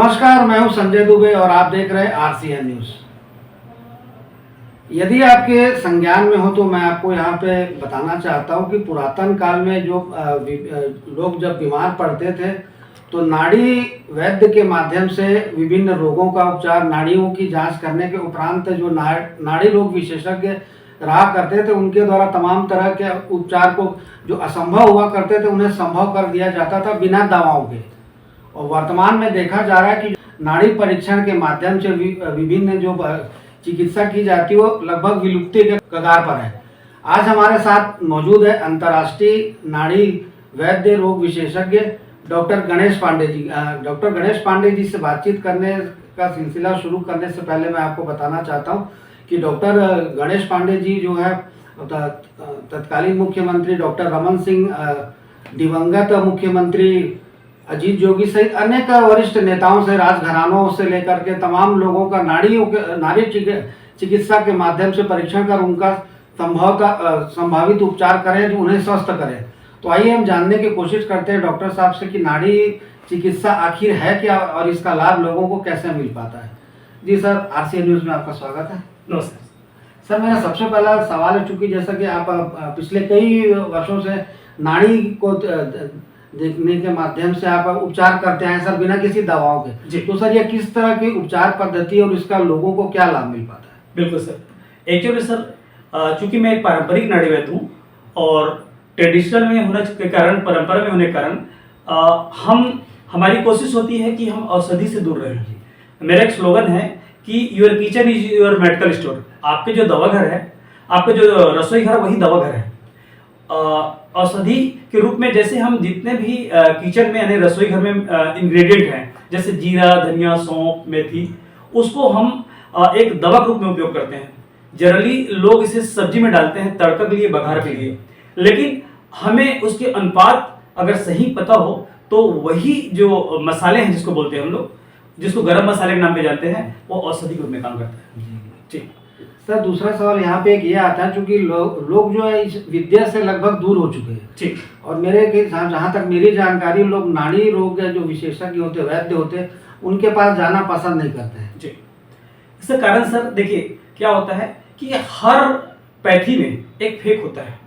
नमस्कार, मैं हूं संजय दुबे और आप देख रहे हैं आरसीएन न्यूज। यदि आपके संज्ञान में हो तो मैं आपको यहाँ पे बताना चाहता हूँ कि पुरातन काल में जो लोग जब बीमार पड़ते थे तो नाड़ी वैद्य के माध्यम से विभिन्न रोगों का उपचार, नाड़ियों की जांच करने के उपरांत जो नाड़ी रोग विशेषज्ञ रहा करते थे उनके द्वारा तमाम तरह के उपचार को जो असंभव हुआ करते थे उन्हें संभव कर दिया जाता था बिना दवाओं के। और वर्तमान में देखा जा रहा है कि नाड़ी परीक्षण के माध्यम से विभिन्न जो चिकित्सा की जाती है वो लगभग विलुप्ति के कगार पर है। आज हमारे साथ मौजूद है अंतर्राष्ट्रीय नाड़ी वैद्य रोग विशेषज्ञ डॉक्टर गणेश पांडे जी। डॉक्टर गणेश पांडे जी से बातचीत करने का सिलसिला शुरू करने से पहले मैं आपको बताना चाहता हूँ कि डॉक्टर गणेश पांडे जी जो है तत्कालीन मुख्यमंत्री डॉक्टर रमन सिंह, दिवंगत मुख्यमंत्री अजीत जोगी सहित अनेक वरिष्ठ नेताओं से, राजघरानों से लेकर के तमाम लोगों का नाड़ी चिकित्सा के माध्यम से परीक्षण कर उनका संभावित उपचार करें जो उन्हें स्वस्थ करें। तो आइए हम जानने की कोशिश करते हैं डॉक्टर साहब से कि नाड़ी चिकित्सा आखिर है क्या और इसका लाभ लोगों को कैसे मिल पाता है। जी सर, आरसीएन न्यूज में आपका स्वागत है। नमस्कार सर, मेरा सबसे पहला सवाल है, चूंकि जैसा कि आप पिछले कई वर्षों से नाड़ी को देखने के माध्यम से आप उपचार करते हैं सर बिना किसी दवाओं के, तो सर ये किस तरह की उपचार पद्धति है और इसका लोगों को क्या लाभ मिल पाता है? बिल्कुल सर, एक्चुअली सर चूंकि मैं एक पारंपरिक नाड़ी वैद्य हूँ और ट्रेडिशनल में होने के कारण, परंपरा में होने के कारण हमारी कोशिश होती है कि हम औषधि से दूर रहें। मेरा एक स्लोगन है कि your kitchen is your medical store. आपके जो दवा घर है, आपके जो रसोई घर वही दवा घर है। औषधि के रूप में जैसे हम जितने भी किचन में यानी रसोई घर में इंग्रेडिएंट हैं, जैसे जीरा, धनिया, सौंफ, मेथी, उसको हम एक दवा के रूप में उपयोग करते हैं। जनरली लोग इसे सब्जी में डालते हैं तड़का के लिए, बघार के लिए, लेकिन हमें उसके अनुपात अगर सही पता हो तो वही जो मसाले हैं जिसको बोलते हैं हम लोग, जिसको गरम मसाले के नाम पे जानते हैं, वो औषधि के रूप में काम करते हैं। ठीक सर, दूसरा सवाल यहाँ पे एक ये आता है, क्योंकि लोग जो है इस विद्या से लगभग दूर हो चुके हैं। ठीक। और मेरे के जहाँ तक मेरी जानकारी, लोग नाड़ी रोग जो विशेषज्ञ होते, वैद्य होते, उनके पास जाना पसंद नहीं करते हैं। जी, इसका कारण सर देखिए क्या होता है कि हर पैथी में एक फेक होता है।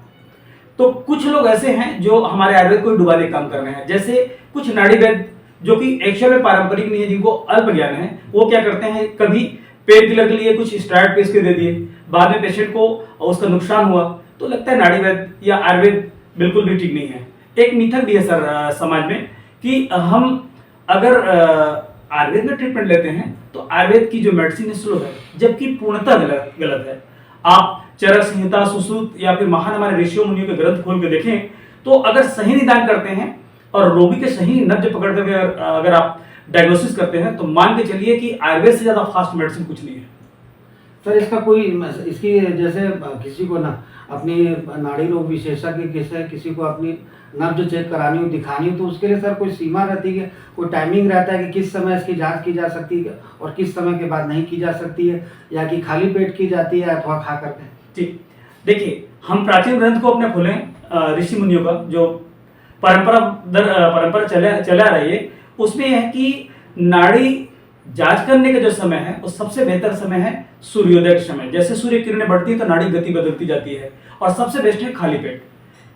तो कुछ लोग ऐसे हैं जो हमारे आयुर्वेद को डुबाने का काम कर रहे हैं। जैसे कुछ नाड़ी वैद्य जो कि एक्चुअल में पारंपरिक नहीं है, जिनको अल्प ज्ञान है, वो क्या करते हैं, कभी पेन किलर के लिए कुछ स्टेरॉइड पेश के दे दिए, बाद में पेशेंट को उसका नुकसान हुआ तो लगता है नाड़ी वैद्य या आयुर्वेद बिल्कुल भी ठीक नहीं है। एक मिथक भी है सर समाज में कि हम अगर आयुर्वेद में ट्रीटमेंट लेते हैं तो आयुर्वेद की जो मेडिसिन है स्लो है, जबकि पूर्णतः गलत है। आप चरक संहिता, सुश्रुत या फिर महान हमारे ऋषियों मुनियों के ग्रंथ खोल के देखें तो अगर सही निदान करते हैं और रोगी के सही नब्ज पकड़ करके अगर आप डायग्नोसिस करते हैं तो मान के चलिए कि आयुर्वेद से ज्यादा फास्ट मेडिसिन कुछ नहीं है। सर, इसका कोई इसकी जैसे किसी को ना अपनी नाड़ी रोग विशेषज्ञ किसी को अपनी नब्ज चेक करानी हो, दिखानी हो, तो उसके लिए सर कोई सीमा रहती है, कोई टाइमिंग रहता है कि किस समय इसकी जांच की जा सकती है और किस समय के बाद नहीं की जा सकती है, या कि खाली पेट की जाती है अथवा खा करके? ठीक, देखिए हम प्राचीन ग्रंथ को अपने खोलें, ऋषि मुनियों का जो परंपरा चला रही है, उसमें है कि नाड़ी जांच करने का जो समय है वो सबसे बेहतर समय है सूर्योदय के समय। जैसे सूर्य किरणें बढ़ती है तो नाड़ी गति बदलती जाती है, और सबसे बेस्ट है खाली पेट।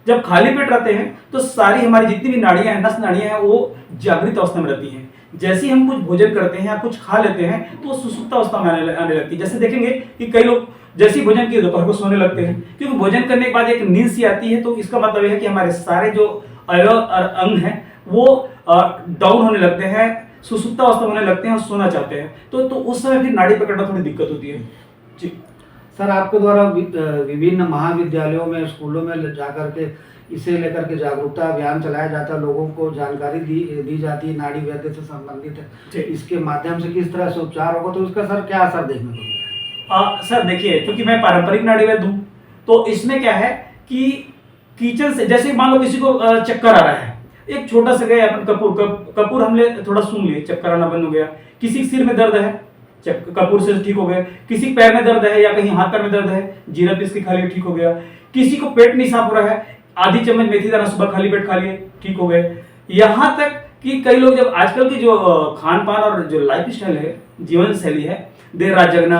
जब खाली पेट रहते हैं तो सारी हमारी जितनी भी नाड़ियां हैं, नस नाड़ियां हैं, वो जागृत अवस्था में रहती हैं। जैसे ही हम कुछ भोजन करते हैं या कुछ खा लेते हैं तो सुसुप्त अवस्था में आने लगती है। जैसे देखेंगे कि कई लोग जैसे ही भोजन किए दोपहर को सोने लगते हैं, क्योंकि भोजन करने के बाद एक नींद सी आती है। तो इसका मतलब यह है कि हमारे सारे जो अवयव और अंग हैं वो डाउन होने लगते हैं, सुसुप्त अवस्था होने लगते हैं और सोना चाहते हैं। तो उस समय फिर नाड़ी पकड़ना थोड़ी दिक्कत होती है। जी सर, आपके द्वारा विभिन्न महाविद्यालयों में, स्कूलों में जाकर के इसे लेकर के जागरूकता अभियान चलाया जाता है, लोगों को जानकारी दी जाती है नाड़ी वैद्य से संबंधित है, इसके माध्यम से किस तरह से उपचार होगा, तो उसका सर क्या असर देखने को मिलता है? सर देखिए, क्योंकि मैं पारंपरिक नाड़ी वैद्य हूँ तो इसमें क्या है कि किचन से जैसे मान लो किसी को चक्कर आ रहा है, एक छोटा सा गया अपन कपूर हमने थोड़ा सूंघ लिए, चक्कर आना बंद हो गया। किसी सिर में दर्द है, कपूर से ठीक हो गया। किसी पैर में दर्द है या कहीं हाथ पैर में दर्द है, जीरा पीस के खा लिए, ठीक हो गया। किसी को पेट नहीं साफ हो रहा है, आधी चम्मच मेथी दाना सुबह खाली पेट खा लिए, ठीक हो गए। यहाँ तक कि कई लोग जब आजकल की जो खान पान और जो लाइफ स्टाइल है, जीवन शैली है, देर रात जगना,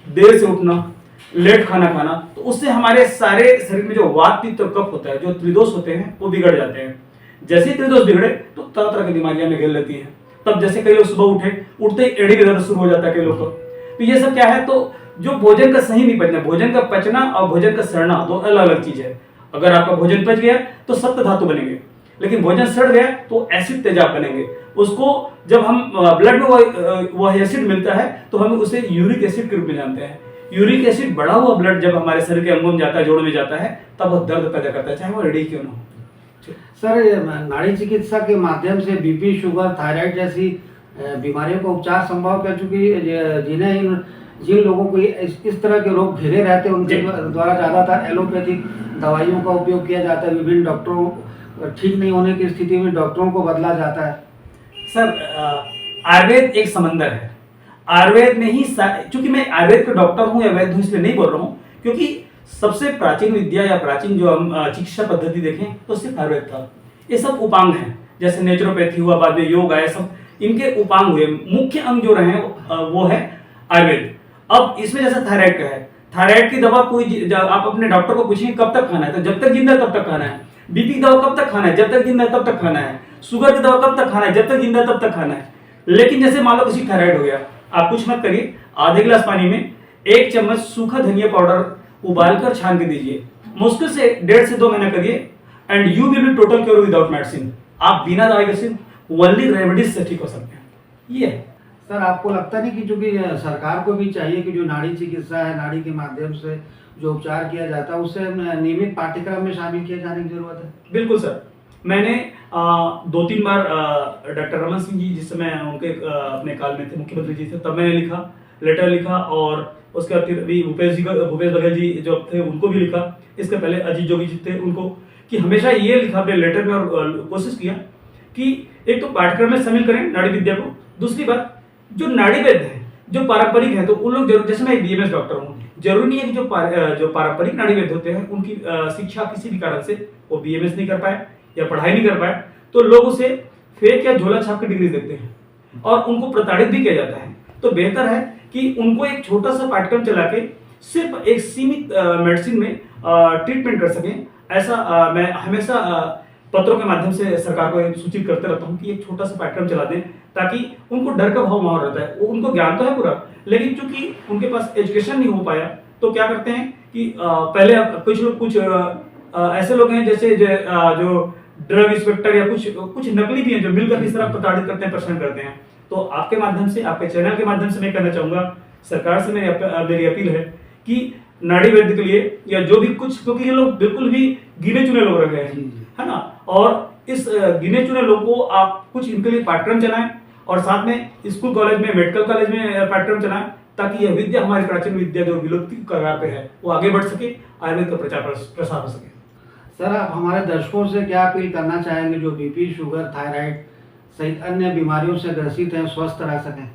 देर से उठना, लेट खाना खाना, तो उससे हमारे सारे शरीर में जो वात पित्त और कफ होता है, जो त्रिदोष होते हैं, वो बिगड़ जाते हैं। जैसे ही त्रिदोष बिगड़े तो तरह तरह की बीमारियां में घेर लेती हैं। तब जैसे कई लोग सुबह उठते ही एड़ी में दर्द शुरू हो जाता है कई लोग को। तो ये सब क्या है, तो जो भोजन का सही नहीं पचना, भोजन का पचना और भोजन का सड़ना दो अलग अलग चीज है। अगर आपका भोजन पच गया तो सप्त धातु बनेंगे, लेकिन भोजन सड़ गया तो एसिड तेजाब बनेंगे। उसको जब हम ब्लड में वह एसिड मिलता है तो हम उसे यूरिक एसिड के रूप में जानते हैं। यूरिक एसिड बढ़ा हुआ ब्लड जब हमारे शरीर के अंगों में जाता है, जोड़ों में जाता है, तब वह दर्द पैदा करता है, चाहे वो एडी क्यों ना हो। सर, ये नाड़ी चिकित्सा के माध्यम से बीपी, शुगर, थायराइड जैसी बीमारियों का उपचार संभव है, क्योंकि जिन लोगों को इस तरह के रोग घिरे रहते हैं उनके द्वारा ज़्यादातर एलोपैथिक दवाइयों का उपयोग किया जाता है। विभिन्न डॉक्टरों ठीक नहीं होने की स्थिति में डॉक्टरों को बदला जाता है। सर, आयुर्वेद एक समंदर है। आयुर्वेद में ही चूंकि मैं आयुर्वेद का डॉक्टर हूं या वैद्य हूं इसलिए नहीं बोल रहा हूं, क्योंकि सबसे प्राचीन विद्या या प्राचीन जो हम चिकित्सा पद्धति देखें तो सिर्फ आयुर्वेद था। ये सब उपांग हैं, जैसे नेचुरोपैथी हुआ, बाद में योग आया, सब इनके उपांग हुए। मुख्य अंग जो रहे वो है आयुर्वेद। अब इसमें जैसे थायराइड का है, थायराइड की दवा कोई आप अपने डॉक्टर को पूछेंगे कब तक खाना है, तो जब तक जिंदा तब तक खाना है। बीपी की दवा कब तक खाना है, जब तक जिंदा तब तक खाना है। शुगर की दवा कब तक खाना है, जब तक जिंदा तब तक खाना है। लेकिन जैसे मान लो किसी थायराइड हो गया, आप कुछ मत करिए, आधे गिलास पानी में 1 चम्मच सूखा धनिया पाउडर उबालकर छान के दीजिए। मुश्किल से 1.5 से 2 महीना करिए and you will be total cure without medicine. आप बिना दवाई के सिर्फ ओनली रेमेडीज से ठीक हो सकते हैं। ये है। सर, आपको लगता नहीं कि चूंकि सरकार को भी चाहिए कि जो नाड़ी चिकित्सा है, नाड़ी के माध्यम से जो उपचार किया जाता है उसे नियमित पाठ्यक्रम में शामिल किए जाने की जरूरत है? बिल्कुल सर, मैंने 2-3 बार डॉक्टर रमन सिंह जी, जिस समय उनके अपने काल में थे, मुख्यमंत्री जी थे, तब मैंने लेटर लिखा, और उसके बाद फिर अभी भूपेश बघेल जी जो थे उनको भी लिखा, इसके पहले अजीत जोगी जी थे उनको, कि हमेशा ये लिखा अपने लेटर में और कोशिश किया कि एक तो पाठ्यक्रम में शामिल करें नाड़ी विद्या को। दूसरी बात, जो नाड़ी वैद्य हैं, जो पारंपरिक हैं, तो उन लोग जरूर, जैसे मैं बीएमएस डॉक्टर हूँ, जरूरी नहीं है कि जो पारंपरिक नाड़ी वैद्य होते हैं उनकी शिक्षा किसी भी कारण से वो बीएमएस नहीं कर पाए या पढ़ाई नहीं कर पाए, तो लोग उसे फेक या झोला छाप की डिग्री देते हैं और उनको प्रताड़ित भी किया जाता है। तो बेहतर है कि उनको एक छोटा सा पाठ्यक्रम चला के सिर्फ एक सीमित मेडिसिन में ट्रीटमेंट कर सकें। ऐसा मैं हमेशा पत्रों के माध्यम से सरकार को सूचित करते रहता हूँ कि एक छोटा सा पाठ्यक्रम चला दें, ताकि उनको डर का भाव माहौल रहता है। उनको ज्ञान तो है पूरा, लेकिन चूंकि उनके पास एजुकेशन नहीं हो पाया, तो क्या करते हैं कि पहले कुछ ऐसे लोग हैं जैसे जो ड्रग इंस्पेक्टर या कुछ नकली भी हैं, जो मिलकर इस तरह प्रताड़ित करते हैं, परेशान करते हैं। तो आपके माध्यम से, आपके चैनल के माध्यम से मैं कहना चाहूंगा, सरकार से मेरी अपील है कि नाड़ी वैद्य के लिए या जो भी कुछ, क्योंकि ये लोग बिल्कुल भी गिने चुने लोग रह गए हैं, है ना, और इस गिने चुने लोगों को आप कुछ इनके लिए पाठ्यक्रम चलाएं और साथ में स्कूल कॉलेज में, मेडिकल कॉलेज में पाठ्यक्रम चलाएं, ताकि यह विद्या, हमारी प्राचीन विद्या जो विलुप्ति की कगार पे है, वो आगे बढ़ सके, आयुर्वेद का प्रचार प्रसार हो सके। सर, आप हमारे दर्शकों से क्या अपील करना चाहेंगे जो बीपी, शुगर, थायराइड सहित अन्य बीमारियों से ग्रसित हैं, स्वस्थ रह सकें?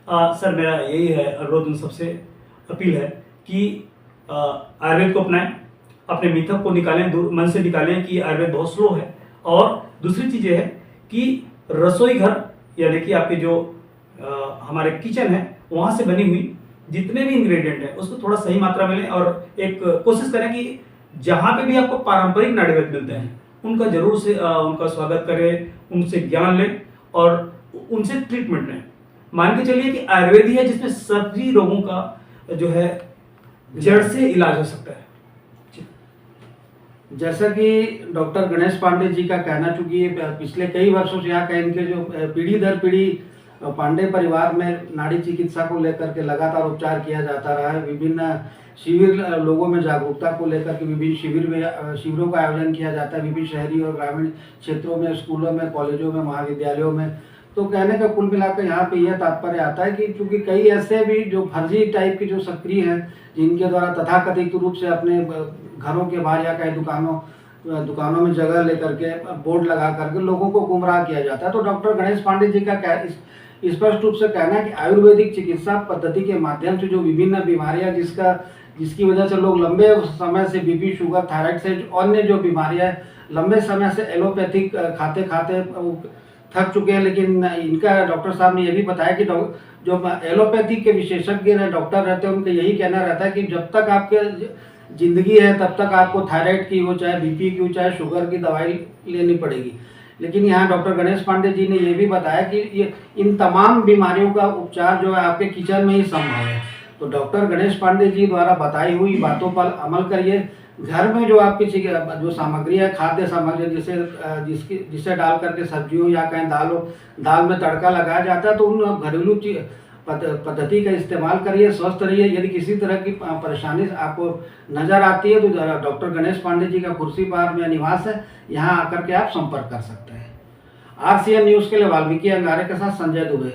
सर, मेरा यही है अनुरोध, उन सबसे अपील है कि आयुर्वेद को अपनाएं, अपने मिथक को निकालें, मन से निकालें कि आयुर्वेद बहुत स्लो है। और दूसरी चीज़ ये है कि रसोई घर, यानी कि आपके जो हमारे किचन है, वहाँ से बनी हुई जितने भी इंग्रेडिएंट हैं उसको थोड़ा सही मात्रा में लें, और एक कोशिश करें कि जहाँ पे भी आपको पारंपरिक नाड़ी वैद्य मिलते हैं उनका जरूर से उनका स्वागत करें, उनसे ज्ञान लें और उनसे ट्रीटमेंट लें। मान के चलिए कि आयुर्वेद ही है जिसमें सभी रोगों का जो है जड़ से इलाज हो सकता है। जैसा कि डॉक्टर गणेश पांडे जी का कहना, चूंकि पिछले कई वर्षों से यहाँ का इनके जो पीढ़ी दर पीढ़ी पांडे परिवार में नाड़ी चिकित्सा को लेकर के लगातार उपचार किया जाता रहा है। विभिन्न शिविर लोगों में जागरूकता को लेकर के विभिन्न शिविरों का आयोजन किया जाता है, विभिन्न शहरी और ग्रामीण क्षेत्रों में, स्कूलों में, कॉलेजों में, महाविद्यालयों में। तो कहने का कुल मिलाकर यहाँ पे यह तात्पर्य आता है कि चूंकि कई ऐसे भी जो फर्जी टाइप के जो सक्रिय हैं, जिनके द्वारा तथाकथित रूप से अपने घरों के बाहर या कई दुकानों में जगह लेकर के बोर्ड लगा करके लोगों को गुमराह किया जाता है। तो डॉक्टर गणेश पांडे जी का स्पष्ट रूप से कहना है कि आयुर्वेदिक चिकित्सा पद्धति के माध्यम से जो विभिन्न बीमारियां जिसकी वजह से लोग लंबे समय से बीपी, शुगर, थायराइड से अन्य जो बीमारियां लंबे समय से एलोपैथिक खाते थक चुके हैं, लेकिन इनका डॉक्टर साहब ने ये भी बताया कि जो एलोपैथी के विशेषज्ञ डॉक्टर रहते हैं उनका यही कहना रहता है कि जब तक आपके ज़िंदगी है तब तक आपको थायराइड की हो, चाहे बीपी की हो, चाहे शुगर की दवाई लेनी पड़ेगी। लेकिन यहाँ डॉक्टर गणेश पांडे जी ने ये भी बताया कि ये इन तमाम बीमारियों का उपचार जो है आपके किचन में ही संभव है। तो डॉक्टर गणेश पांडे जी द्वारा बताई हुई बातों पर अमल करिए। घर में जो आपकी जो सामग्री है, खाद्य सामग्री जिसे डाल करके सब्जियों या कहीं दाल में तड़का लगाया जाता है, तो उन घरेलू पद्धति का इस्तेमाल करिए, स्वस्थ रहिए। यदि किसी तरह की परेशानी आपको नज़र आती है तो डॉक्टर गणेश पांडे जी का खुर्सीपार में निवास है, यहाँ आकर के आप संपर्क कर सकते हैं। RCN न्यूज़ के लिए वाल्मीकि अंगारे के साथ संजय दुबे।